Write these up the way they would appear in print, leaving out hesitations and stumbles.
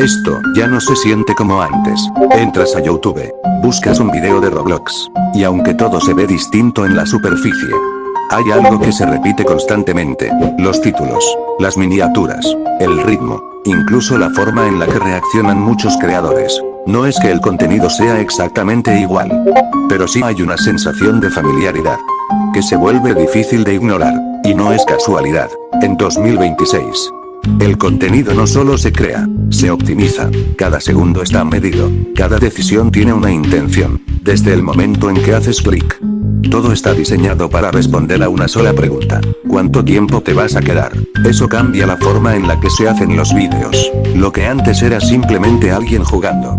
Esto ya no se siente como antes. Entras a YouTube, buscas un video de Roblox, y aunque todo se ve distinto en la superficie, hay algo que se repite constantemente: los títulos, las miniaturas, el ritmo, incluso la forma en la que reaccionan muchos creadores. No es que el contenido sea exactamente igual, pero sí hay una sensación de familiaridad que se vuelve difícil de ignorar, y no es casualidad. En 2026, el contenido no solo se crea, se optimiza. Cada segundo está medido, cada decisión tiene una intención, desde el momento en que haces clic. Todo está diseñado para responder a una sola pregunta: ¿cuánto tiempo te vas a quedar? Eso cambia la forma en la que se hacen los vídeos. Lo que antes era simplemente alguien jugando,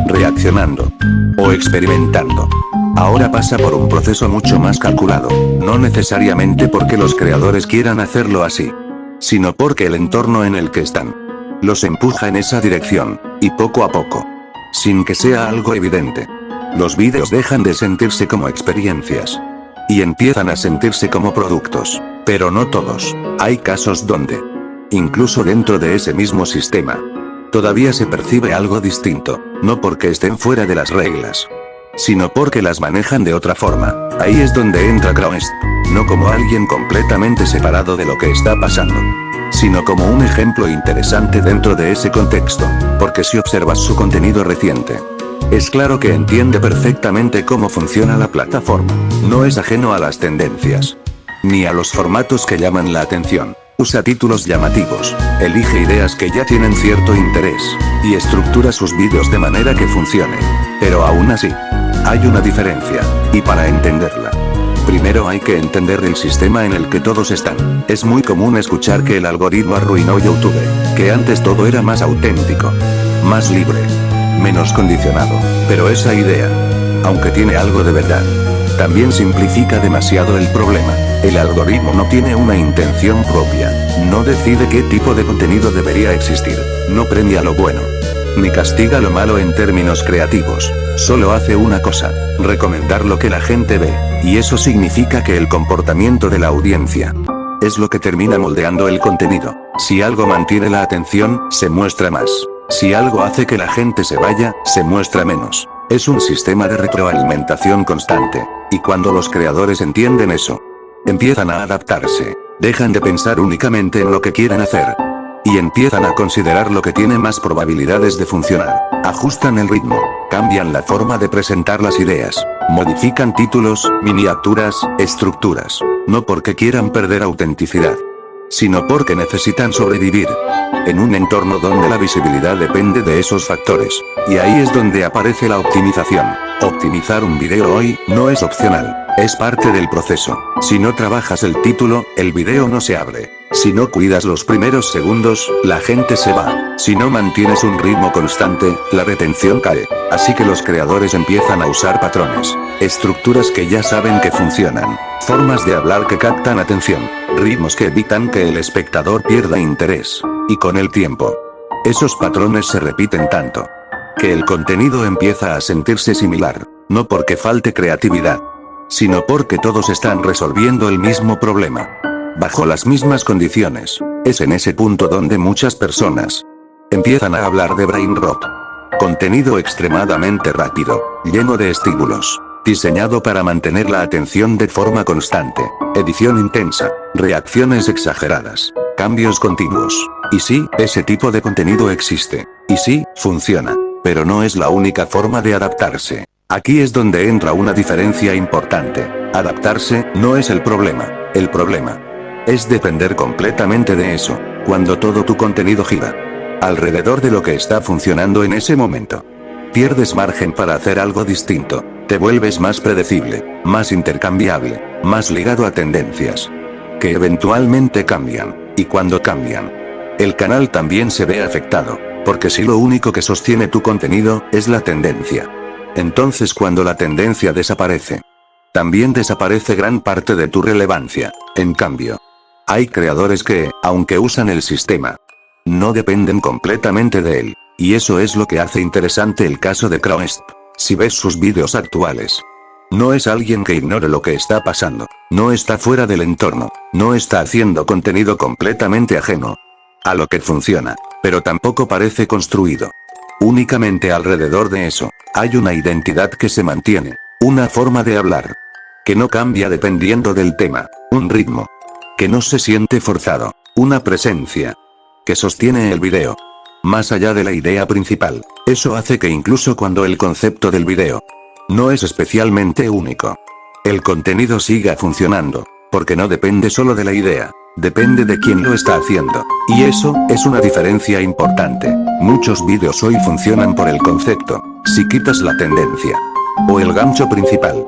reaccionando o experimentando, ahora pasa por un proceso mucho más calculado, no necesariamente porque los creadores quieran hacerlo así, sino porque el entorno en el que están los empuja en esa dirección, y poco a poco, sin que sea algo evidente, los vídeos dejan de sentirse como experiencias y empiezan a sentirse como productos. Pero no todos. Hay casos donde, incluso dentro de ese mismo sistema, todavía se percibe algo distinto, no porque estén fuera de las reglas, sino porque las manejan de otra forma. Ahí es donde entra Craest, no como alguien completamente separado de lo que está pasando, sino como un ejemplo interesante dentro de ese contexto, porque si observas su contenido reciente, es claro que entiende perfectamente cómo funciona la plataforma. No es ajeno a las tendencias, ni a los formatos que llaman la atención. Usa títulos llamativos, elige ideas que ya tienen cierto interés, y estructura sus vídeos de manera que funcionen. Pero aún así, hay una diferencia, y para entenderla, primero hay que entender el sistema en el que todos están. Es muy común escuchar que el algoritmo arruinó YouTube, que antes todo era más auténtico, más libre, menos condicionado. Pero esa idea, aunque tiene algo de verdad, también simplifica demasiado el problema. El algoritmo no tiene una intención propia, no decide qué tipo de contenido debería existir, no premia lo bueno, ni castiga lo malo en términos creativos. Solo hace una cosa: recomendar lo que la gente ve, y eso significa que el comportamiento de la audiencia es lo que termina moldeando el contenido. Si algo mantiene la atención, se muestra más. Si algo hace que la gente se vaya, se muestra menos. Es un sistema de retroalimentación constante, y cuando los creadores entienden eso, empiezan a adaptarse, dejan de pensar únicamente en lo que quieren hacer, y empiezan a considerar lo que tiene más probabilidades de funcionar. Ajustan el ritmo, cambian la forma de presentar las ideas, modifican títulos, miniaturas, estructuras, no porque quieran perder autenticidad, sino porque necesitan sobrevivir en un entorno donde la visibilidad depende de esos factores. Y ahí es donde aparece la optimización. Optimizar un video hoy no es opcional, es parte del proceso. Si no trabajas el título, el video no se abre. Si no cuidas los primeros segundos, la gente se va. Si no mantienes un ritmo constante, la retención cae. Así que los creadores empiezan a usar patrones, estructuras que ya saben que funcionan, formas de hablar que captan atención, ritmos que evitan que el espectador pierda interés. Y con el tiempo, esos patrones se repiten tanto que el contenido empieza a sentirse similar, no porque falte creatividad, sino porque todos están resolviendo el mismo problema, bajo las mismas condiciones. Es en ese punto donde muchas personas empiezan a hablar de brain rot. Contenido extremadamente rápido, lleno de estímulos, diseñado para mantener la atención de forma constante, edición intensa, reacciones exageradas, cambios continuos. Y sí, ese tipo de contenido existe. Y sí, funciona. Pero no es la única forma de adaptarse. Aquí es donde entra una diferencia importante. Adaptarse no es el problema. El problema es depender completamente de eso. Cuando todo tu contenido gira alrededor de lo que está funcionando en ese momento, pierdes margen para hacer algo distinto. Te vuelves más predecible, más intercambiable, más ligado a tendencias que eventualmente cambian. Y cuando cambian, el canal también se ve afectado, porque si lo único que sostiene tu contenido es la tendencia, entonces cuando la tendencia desaparece, también desaparece gran parte de tu relevancia. En cambio, hay creadores que, aunque usan el sistema, no dependen completamente de él. Y eso es lo que hace interesante el caso de Craest. Si ves sus vídeos actuales, no es alguien que ignore lo que está pasando, no está fuera del entorno, no está haciendo contenido completamente ajeno a lo que funciona. pero tampoco parece construido. Únicamente alrededor de eso, hay una identidad que se mantiene, una forma de hablar, que no cambia dependiendo del tema, un ritmo, que no se siente forzado, una presencia, que sostiene el video. Más allá de la idea principal, eso hace que incluso cuando el concepto del video no es especialmente único, el contenido siga funcionando, porque no depende solo de la idea, depende de quién lo está haciendo. Y eso es una diferencia importante. Muchos vídeos hoy funcionan por el concepto. Si quitas la tendencia o el gancho principal,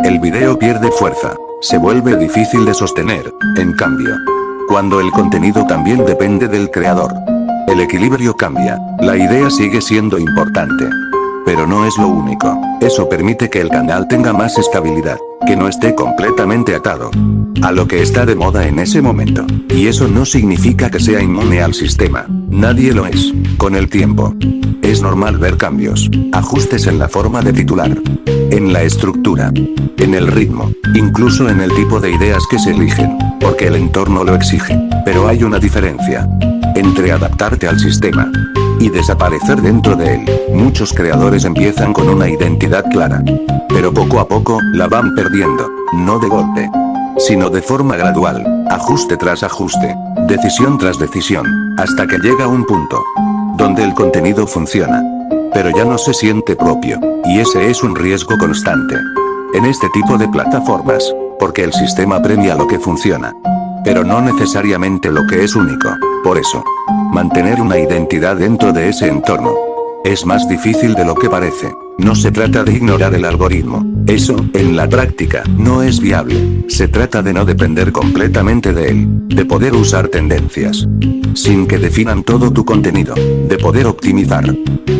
el video pierde fuerza, se vuelve difícil de sostener. En cambio, cuando el contenido también depende del creador, el equilibrio cambia, la idea sigue siendo importante, pero no es lo único. Eso permite que el canal tenga más estabilidad, que no esté completamente atado a lo que está de moda en ese momento. Y eso no significa que sea inmune al sistema, nadie lo es. Con el tiempo, es normal ver cambios, ajustes en la forma de titular, en la estructura, en el ritmo, incluso en el tipo de ideas que se eligen, porque el entorno lo exige. Pero hay una diferencia entre adaptarte al sistema y desaparecer dentro de él. Muchos creadores empiezan con una identidad clara, pero poco a poco la van perdiendo, no de golpe, sino de forma gradual, ajuste tras ajuste, decisión tras decisión, hasta que llega un punto donde el contenido funciona, pero ya no se siente propio, y ese es un riesgo constante en este tipo de plataformas, porque el sistema premia lo que funciona, pero no necesariamente lo que es único. Por eso, mantener una identidad dentro de ese entorno es más difícil de lo que parece. No se trata de ignorar el algoritmo, eso, en la práctica, no es viable. Se trata de no depender completamente de él, de poder usar tendencias sin que definan todo tu contenido, de poder optimizar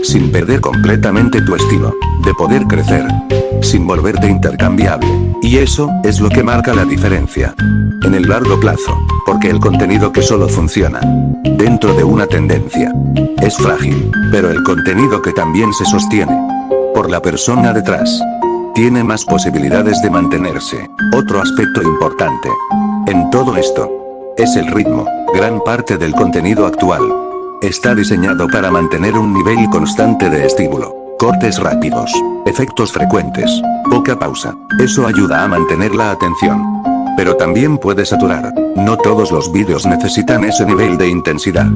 sin perder completamente tu estilo, de poder crecer sin volverte intercambiable. Y eso es lo que marca la diferencia en el largo plazo, porque el contenido que solo funciona dentro de una tendencia es frágil, pero el contenido que también se sostiene por la persona detrás tiene más posibilidades de mantenerse. Otro aspecto importante en todo esto es el ritmo. Gran parte del contenido actual está diseñado para mantener un nivel constante de estímulo, cortes rápidos, efectos frecuentes, poca pausa. Eso ayuda a mantener la atención, pero también puede saturar. No todos los vídeos necesitan ese nivel de intensidad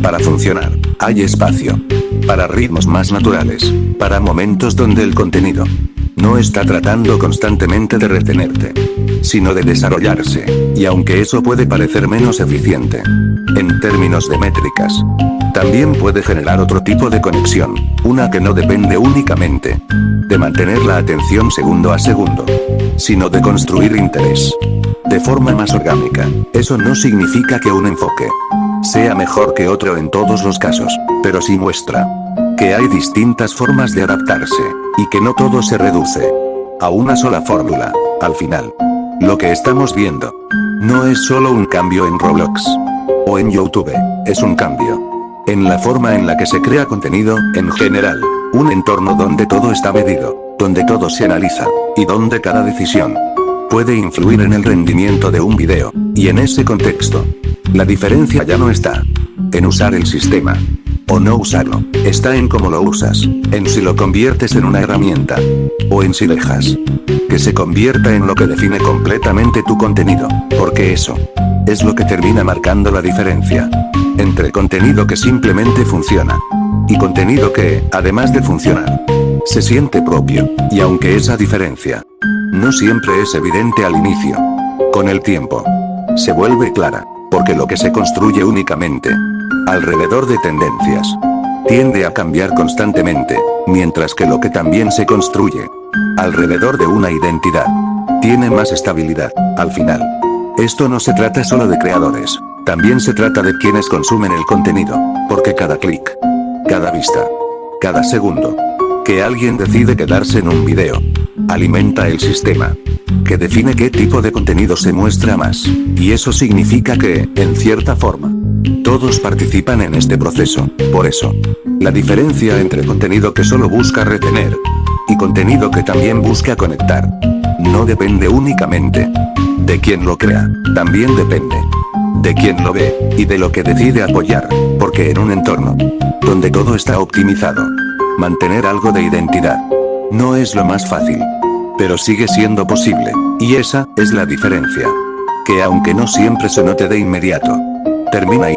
para funcionar. Hay espacio para ritmos más naturales, para momentos donde el contenido no está tratando constantemente de retenerte, sino de desarrollarse. Y aunque eso puede parecer menos eficiente en términos de métricas, también puede generar otro tipo de conexión, una que no depende únicamente de mantener la atención segundo a segundo, sino de construir interés de forma más orgánica. Eso no significa que un enfoque sea mejor que otro en todos los casos, pero sí muestra que hay distintas formas de adaptarse, y que no todo se reduce a una sola fórmula. Al final, lo que estamos viendo no es solo un cambio en Roblox o en YouTube, es un cambio en la forma en la que se crea contenido en general, un entorno donde todo está medido, donde todo se analiza, y donde cada decisión puede influir en el rendimiento de un video. Y en ese contexto, la diferencia ya no está en usar el sistema o no usarlo, está en cómo lo usas, en si lo conviertes en una herramienta o en si dejas que se convierta en lo que define completamente tu contenido, porque eso es lo que termina marcando la diferencia entre contenido que simplemente funciona y contenido que, además de funcionar, se siente propio. Y aunque esa diferencia no siempre es evidente al inicio, con el tiempo se vuelve clara, porque lo que se construye únicamente alrededor de tendencias tiende a cambiar constantemente, mientras que lo que también se construye alrededor de una identidad tiene más estabilidad. Al final, esto no se trata solo de creadores, también se trata de quienes consumen el contenido, porque cada clic, cada vista, cada segundo que alguien decide quedarse en un video alimenta el sistema que define qué tipo de contenido se muestra más. Y eso significa que, en cierta forma, todos participan en este proceso. Por eso, la diferencia entre contenido que solo busca retener y contenido que también busca conectar no depende únicamente de quien lo crea, también depende de quien lo ve y de lo que decide apoyar, porque porque en un entorno donde todo está optimizado, mantener algo de identidad no es lo más fácil. Pero sigue siendo posible, y esa es la diferencia. Que aunque no siempre se note de inmediato, termina ahí.